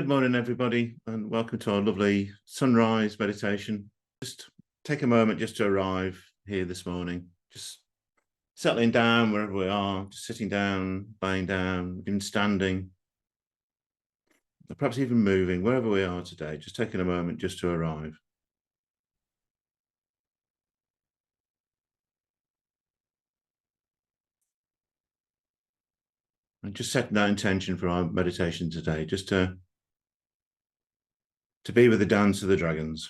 Good morning, everybody, and welcome to our lovely sunrise meditation. Just take a moment just to arrive here this morning. Just settling down wherever we are, just sitting down, lying down, even standing, or perhaps even moving, wherever we are today, just taking a moment just to arrive. And just setting that intention for our meditation today, just to be with the dance of the dragons.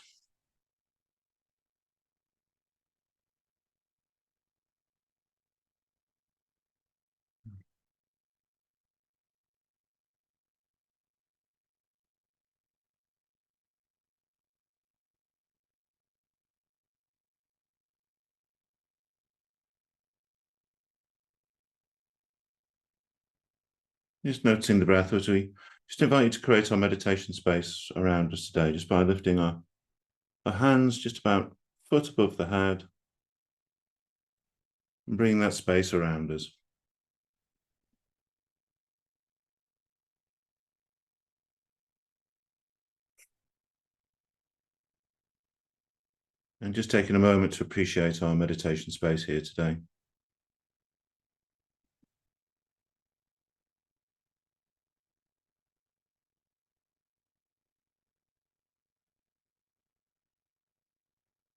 Just noticing the breath as we just invite you to create our meditation space around us today, just by lifting our hands just about a foot above the head and bringing that space around us. And just taking a moment to appreciate our meditation space here today.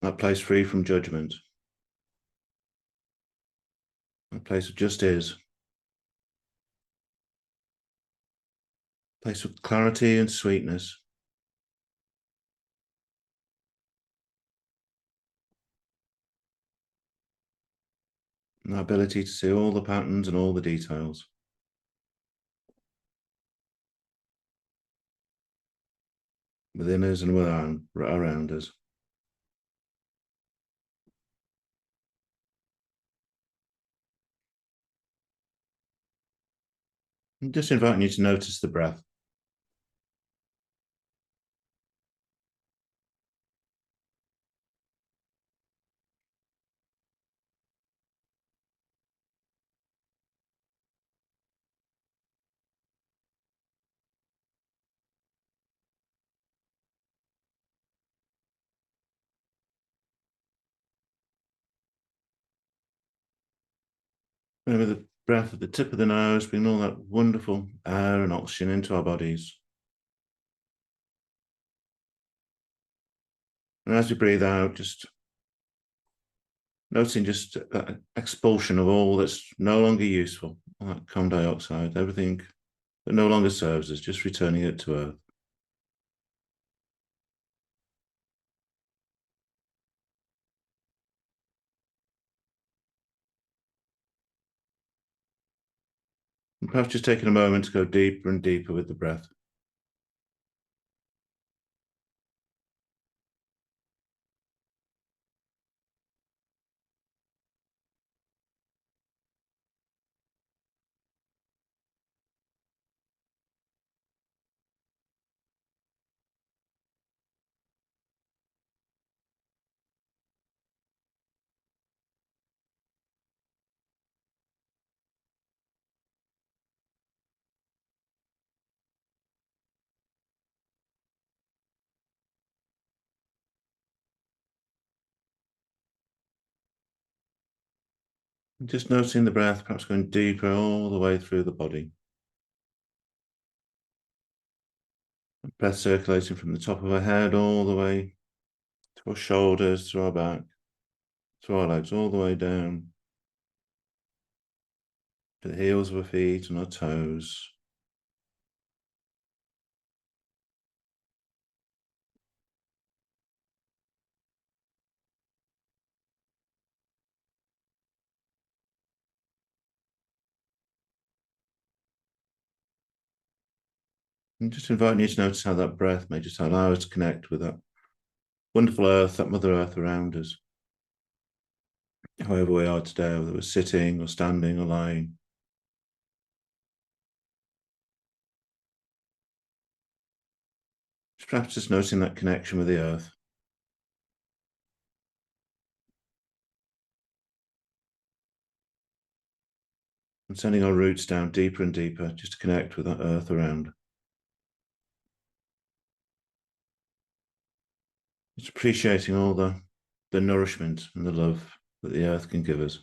That place free from judgment. That place of just is. A place of clarity and sweetness. And our ability to see all the patterns and all the details. Within us and around us. I'm just inviting you to notice the breath. Remember the breath at the tip of the nose, bringing all that wonderful air and oxygen into our bodies. And as we breathe out, just noticing just that expulsion of all that's no longer useful, all that carbon dioxide, everything that no longer serves us, just returning it to earth. And perhaps just taking a moment to go deeper and deeper with the breath. And just noticing the breath, perhaps going deeper all the way through the body. Breath circulating from the top of our head all the way to our shoulders, to our back, to our legs, all the way down to the heels of our feet and our toes. And just inviting you to notice how that breath may just allow us to connect with that wonderful earth, that Mother Earth around us. However we are today, whether we're sitting or standing or lying. Perhaps just noticing that connection with the earth. And sending our roots down deeper and deeper just to connect with that earth around. Just appreciating all the nourishment and the love that the earth can give us.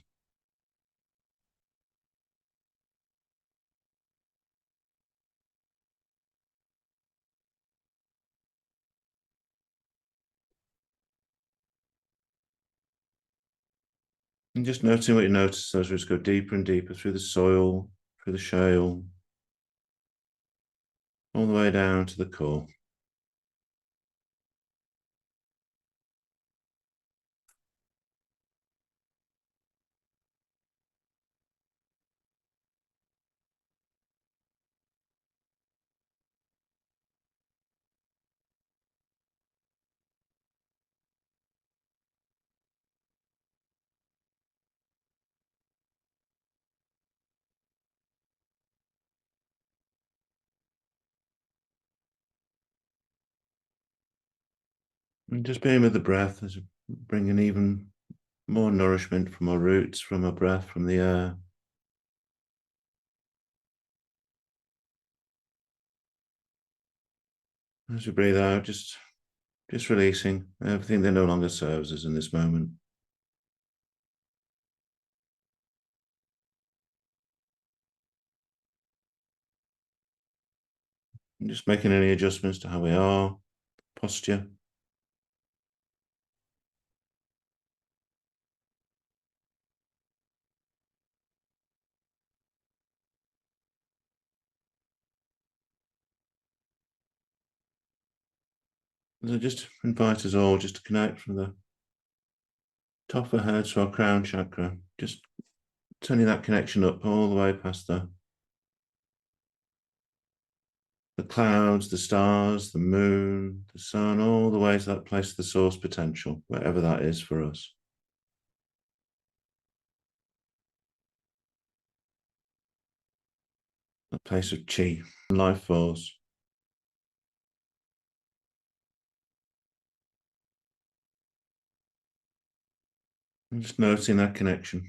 And just noticing what you notice as roots go deeper and deeper through the soil, through the shale, all the way down to the core. And just being with the breath as bringing even more nourishment from our roots, from our breath, from the air. As we breathe out, just releasing everything that no longer serves us in this moment. And just making any adjustments to how we are, posture. So just invite us all just to connect from the top of the head to our crown chakra, just turning that connection up all the way past the clouds, the stars, the moon, the sun, all the way to that place of the source potential, wherever that is for us. That place of chi, life force. And just noticing that connection.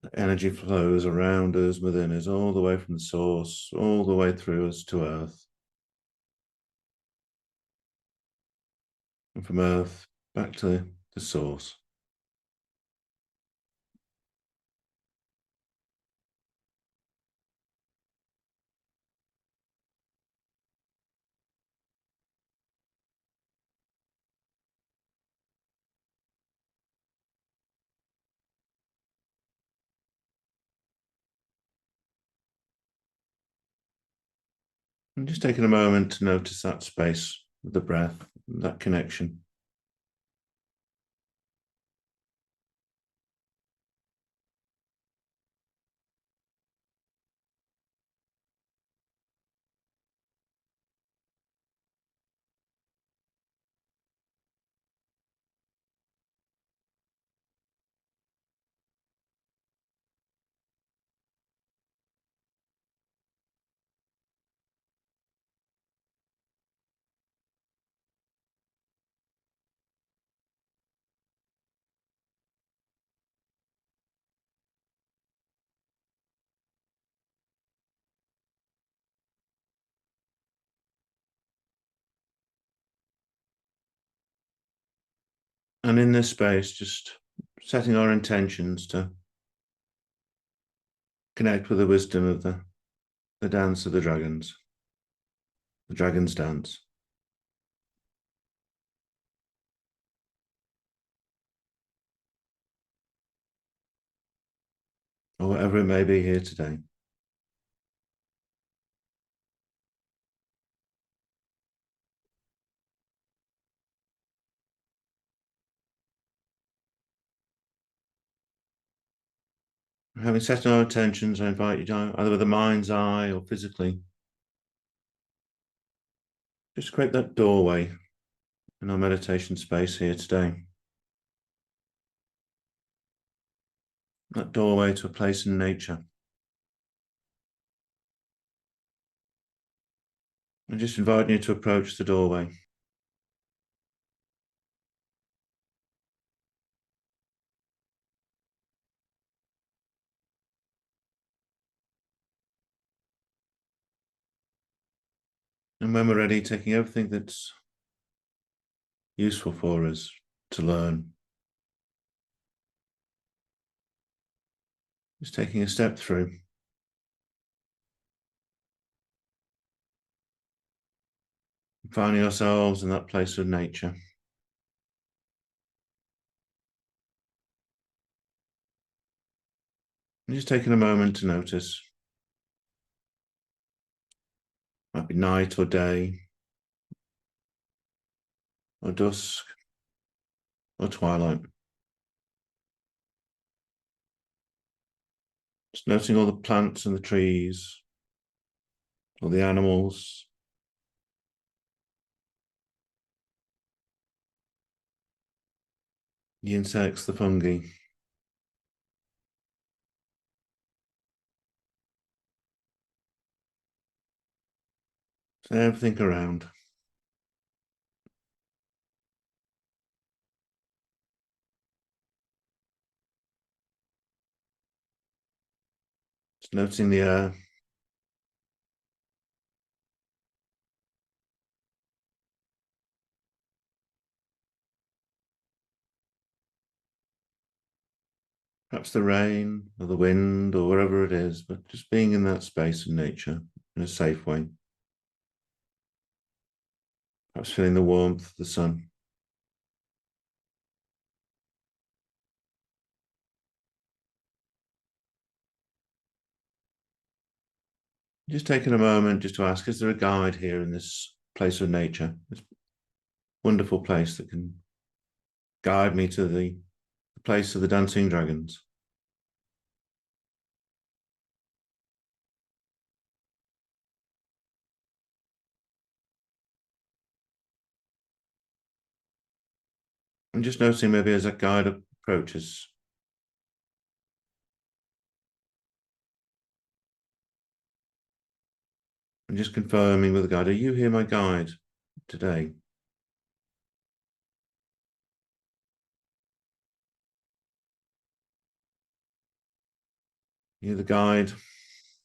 The energy flows around us, within us, all the way from the source, all the way through us to earth. And from earth back to the source. And just taking a moment to notice that space with the breath, that connection. And in this space, just setting our intentions to connect with the wisdom of the dance of the dragon's dance. Or whatever it may be here today. Having set our intentions, I invite you down, either with the mind's eye or physically, just create that doorway in our meditation space here today. That doorway to a place in nature. And just inviting you to approach the doorway. And when we're ready, taking everything that's useful for us to learn. Just taking a step through. Finding ourselves in that place of nature. And just taking a moment to notice. Might be night or day, or dusk, or twilight. Just noticing all the plants and the trees, all the animals, the insects, the fungi. So everything around. Just noticing the air. Perhaps the rain or the wind or wherever it is, but just being in that space in nature in a safe way. Perhaps feeling the warmth of the sun. Just taking a moment just to ask, is there a guide here in this place of nature? This wonderful place that can guide me to the place of the dancing dragons. I'm just noticing maybe as that guide approaches, I'm just confirming with the guide, are you here, my guide, today? You're the guide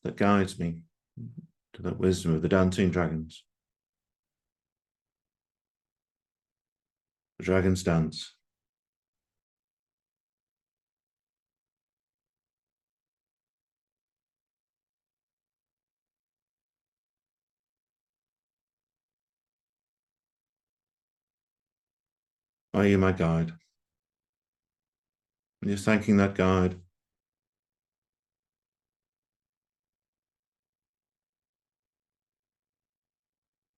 that guides me to that wisdom of the dancing dragons. The dragons dance. Are you my guide? And just thanking that guide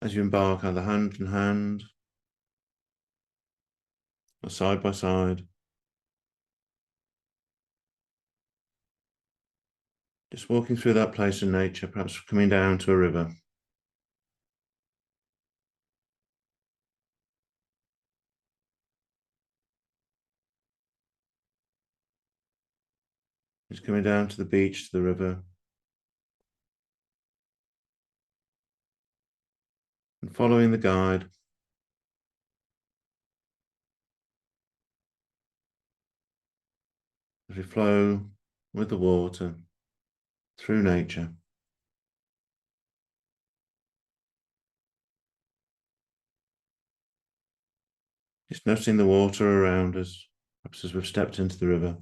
as you embark either hand in hand or side by side. Just walking through that place in nature, perhaps coming down to a river. Just coming down to the beach, to the river. And following the guide as we flow with the water through nature. Just noticing the water around us, perhaps as we've stepped into the river.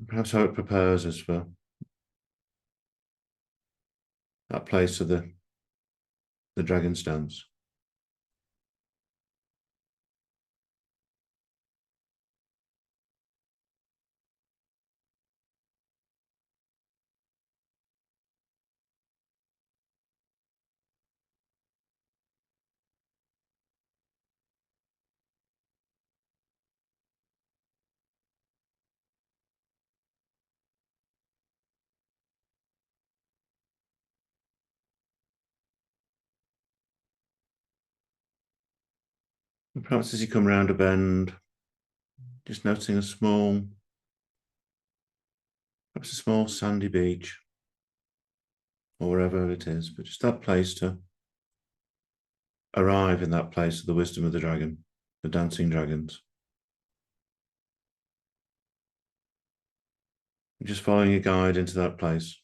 Perhaps how it prepares us for that place of the dragon's dance. And perhaps as you come around a bend, just noticing perhaps a small sandy beach, or wherever it is, but just that place to arrive in that place of the wisdom of the dragon, the dancing dragons. Just following your guide into that place.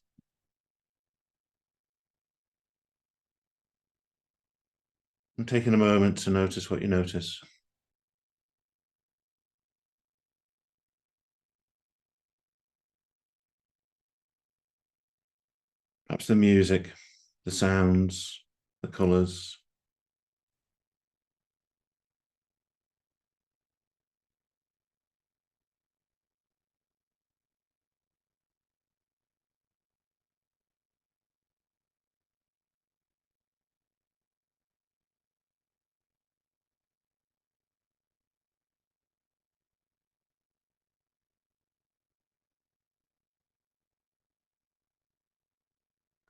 And taking a moment to notice what you notice. Perhaps the music, the sounds, the colours.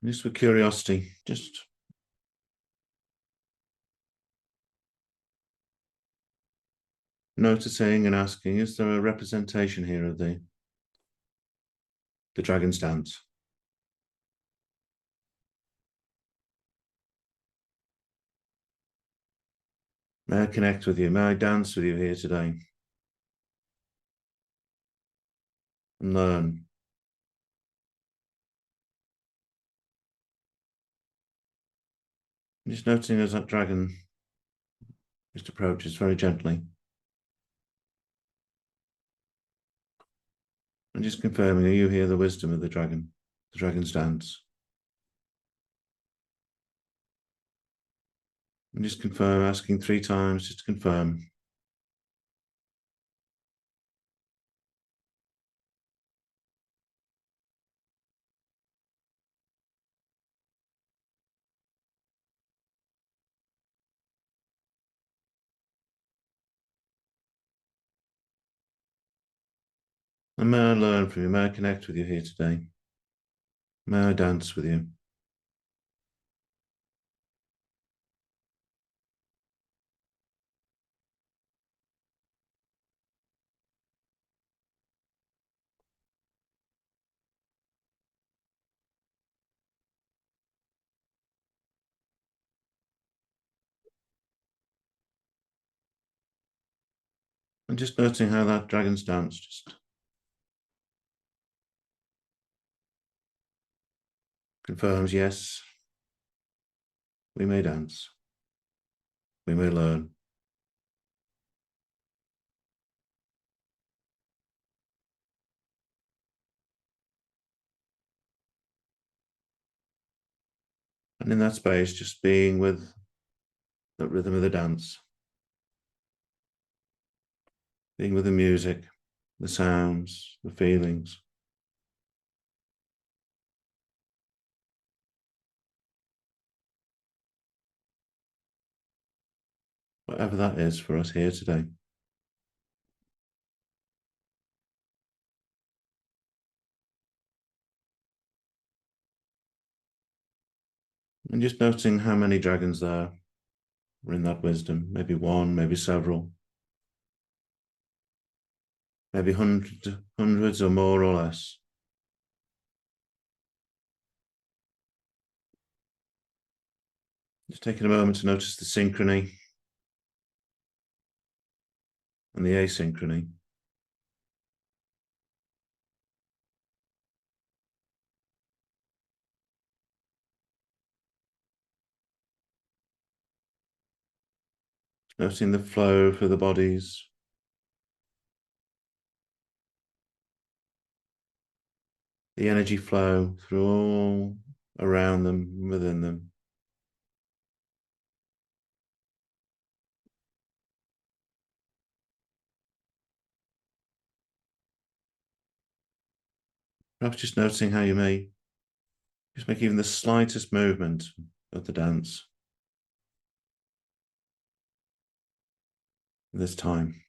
Just with curiosity, just noticing and asking, is there a representation here of the dragon's dance? May I connect with you? May I dance with you here today? And learn. Just noticing as that dragon just approaches very gently. And just confirming, are you hear the wisdom of the dragon's dance? And just confirm, asking 3 times, just to confirm. And may I learn from you? May I connect with you here today? May I dance with you? And just noticing how that dragon's dance just confirms, yes, we may dance. We may learn. And in that space, just being with that rhythm of the dance, being with the music, the sounds, the feelings. Whatever that is for us here today. And just noticing how many dragons there are in that wisdom. Maybe one, maybe several. Maybe hundreds or more or less. Just taking a moment to notice the synchrony and the asynchrony. Noticing the flow through the bodies. The energy flow through all around them, within them. Perhaps just noticing how you may just make even the slightest movement of the dance this time.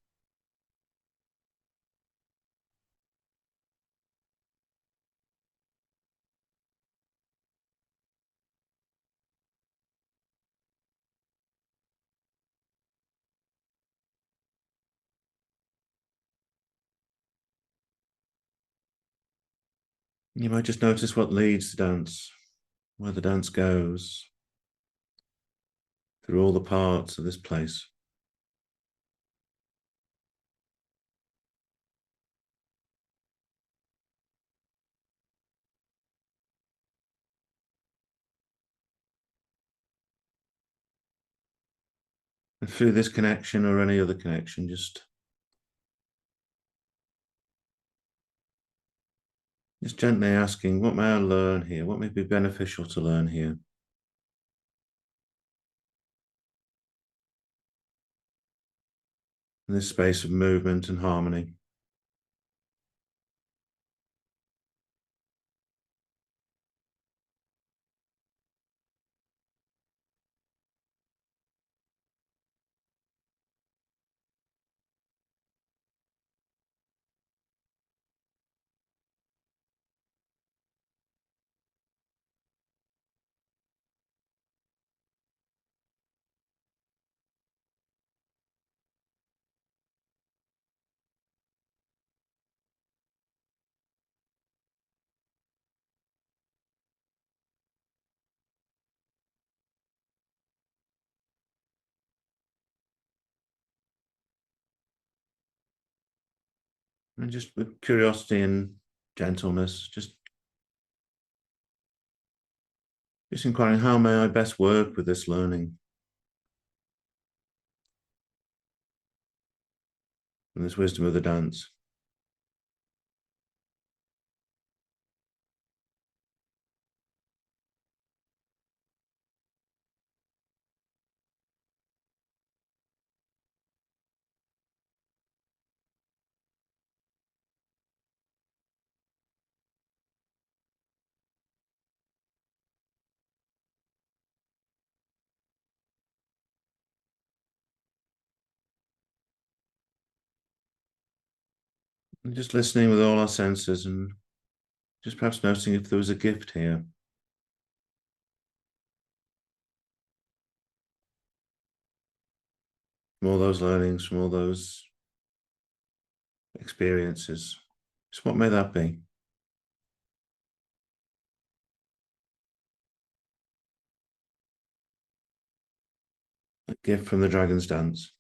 You might just notice what leads the dance, where the dance goes through all the parts of this place. And through this connection or any other connection, just gently asking, what may I learn here? What may be beneficial to learn here? In this space of movement and harmony. And just with curiosity and gentleness, just inquiring, how may I best work with this learning and this wisdom of the dance? And just listening with all our senses and just perhaps noticing if there was a gift here. From all those learnings, from all those experiences. So what may that be? A gift from the dragon's dance.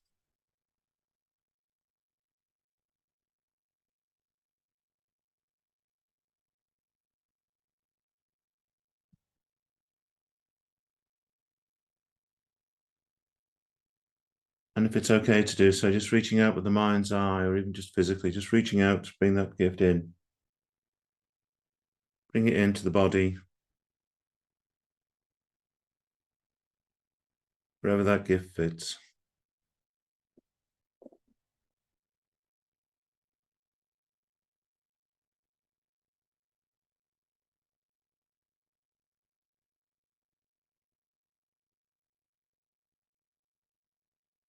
And if it's okay to do so, just reaching out with the mind's eye or even just physically, just reaching out to bring that gift in. Bring it into the body, wherever that gift fits.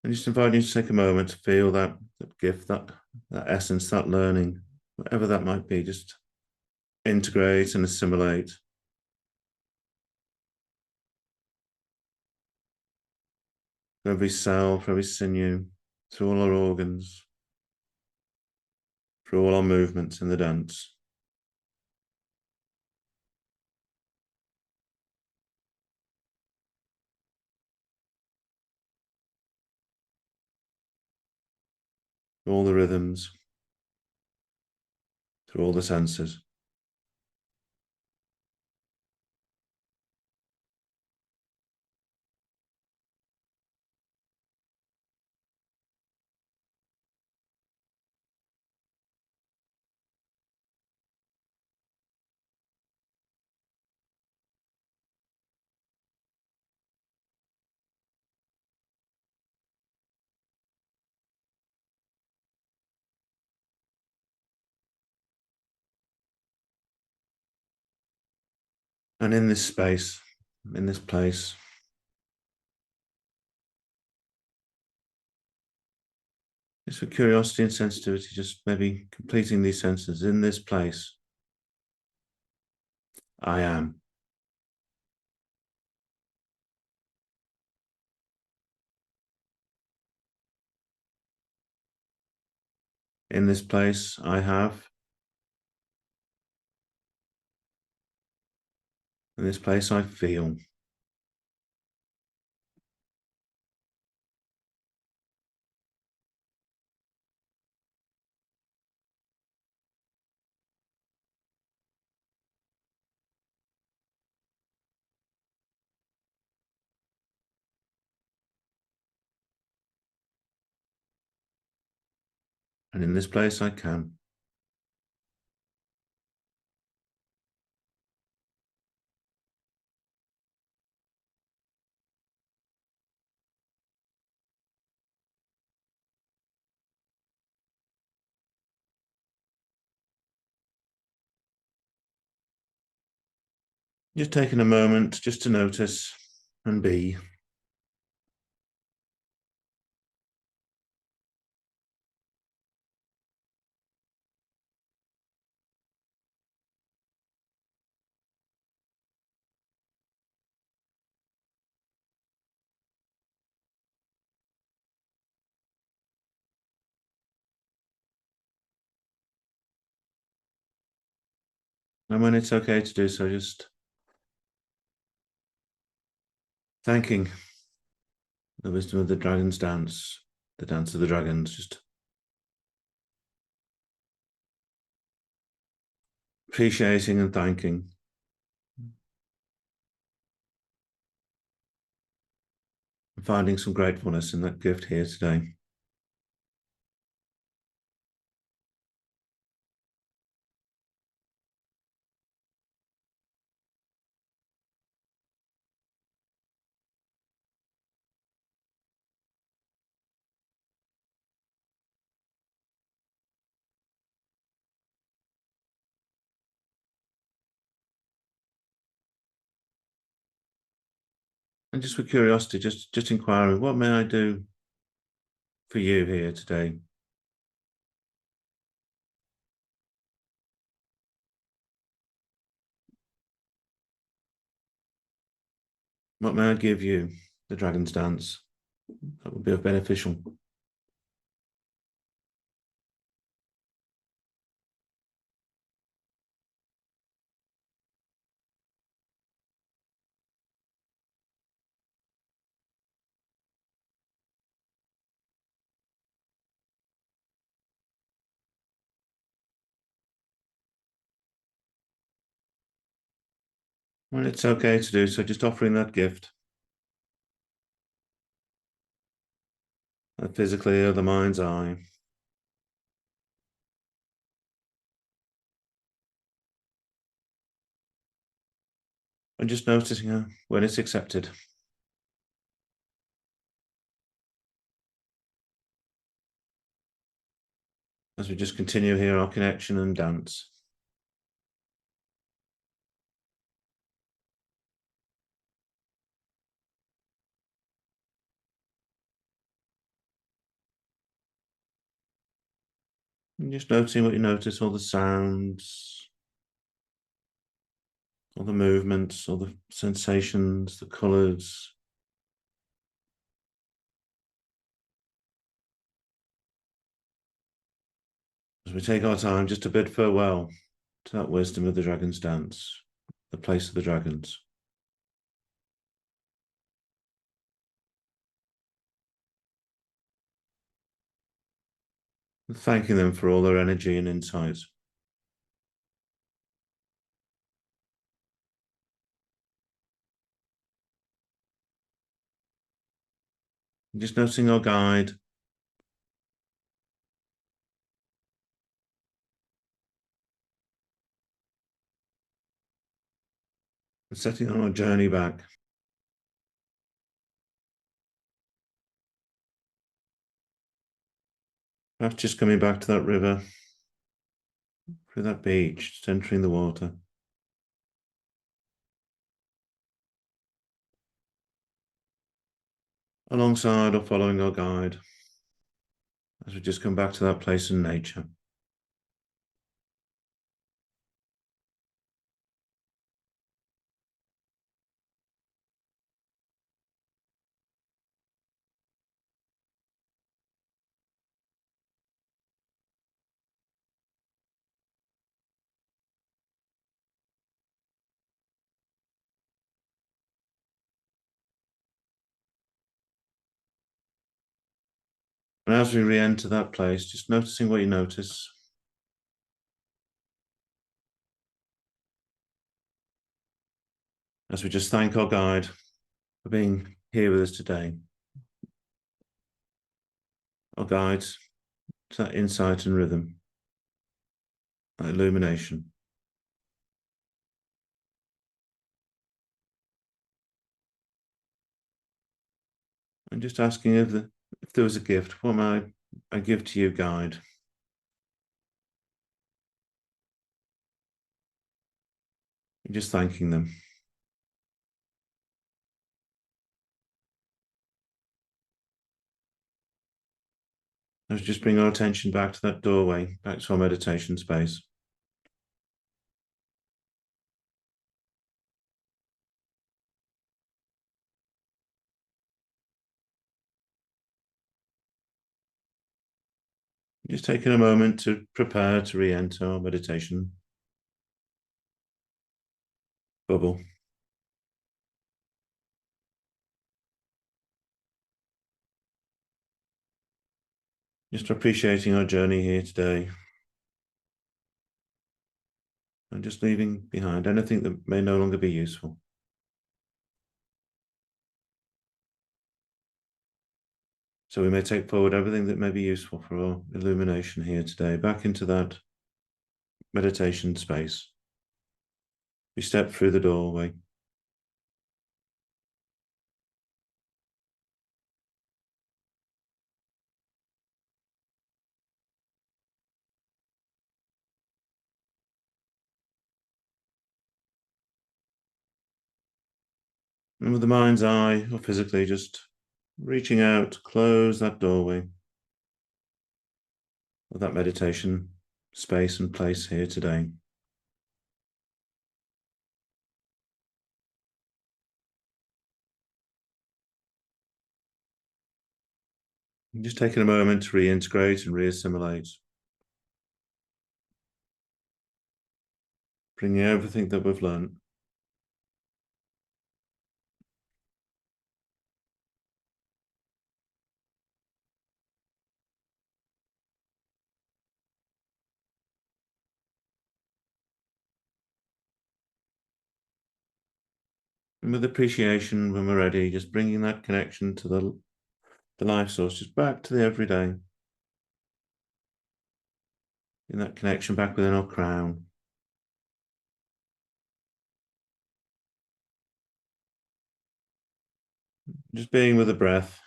And just invite you to take a moment to feel that gift, that essence, that learning, whatever that might be, just integrate and assimilate. For every cell, for every sinew, through all our organs, through all our movements in the dance. Through all the rhythms, through all the senses. And in this space, in this place, just for curiosity and sensitivity, just maybe completing these senses. In this place, I am. In this place, I have. In this place, I feel. And in this place I can. Just taking a moment just to notice and be. And when it's okay to do so, just thanking the wisdom of the dragon's dance, the dance of the dragons, just appreciating and thanking. And finding some gratefulness in that gift here today. And just for curiosity, just inquiring, what may I do for you here today? What may I give you, the dragon's dance, that would be beneficial? Well, it's okay to do so, just offering that gift, physically or the mind's eye. And just noticing when it's accepted. As we just continue here our connection and dance. And just noticing what you notice, all the sounds, all the movements, all the sensations, the colours. As we take our time just to bid farewell to that wisdom of the dragon's dance, the place of the dragons. And thanking them for all their energy and insights. And just noticing our guide. And setting on our journey back. Perhaps just coming back to that river, through that beach, just entering the water. Alongside or following our guide, as we just come back to that place in nature. And as we re-enter that place, just noticing what you notice. As we just thank our guide for being here with us today. Our guides to that insight and rhythm, that illumination. And just asking if there was a gift, what might I give to you, guide? And just thanking them. Let's just bring our attention back to that doorway, back to our meditation space. Just taking a moment to prepare to re-enter our meditation bubble. Just appreciating our journey here today. And just leaving behind anything that may no longer be useful. So we may take forward everything that may be useful for our illumination here today, back into that meditation space. We step through the doorway. And with the mind's eye, or physically, just reaching out to close that doorway of that meditation space and place here today. And just taking a moment to reintegrate and reassimilate, bringing everything that we've learned. And with appreciation, when we're ready, just bringing that connection to the life source, just back to the everyday. In that connection back within our crown. Just being with the breath.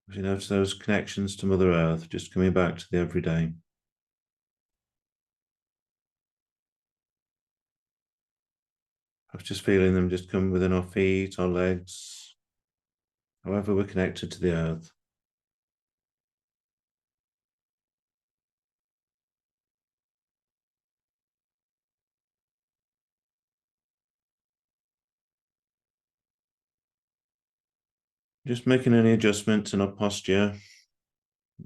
As you notice those connections to Mother Earth, just coming back to the everyday. I was just feeling them just come within our feet, our legs, however we're connected to the earth. Just making any adjustments in our posture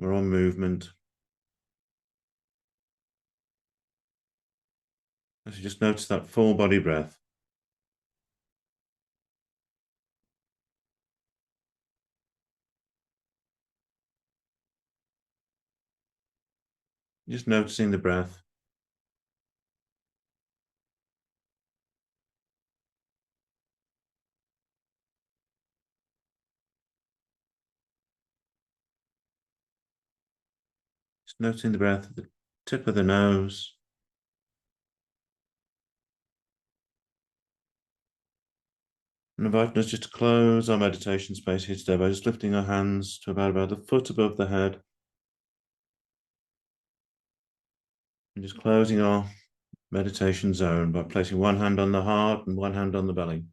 or our movement. As you just notice that full body breath. Just noticing the breath. Just noticing the breath at the tip of the nose. And inviting us just to close our meditation space here today by just lifting our hands to about a foot above the head. And just closing our meditation zone by placing one hand on the heart and one hand on the belly.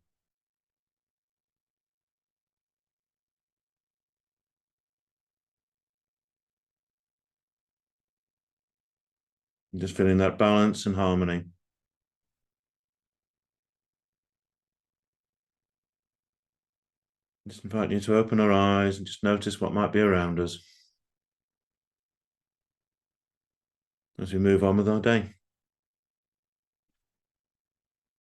And just feeling that balance and harmony. Just inviting you to open our eyes and just notice what might be around us as we move on with our day.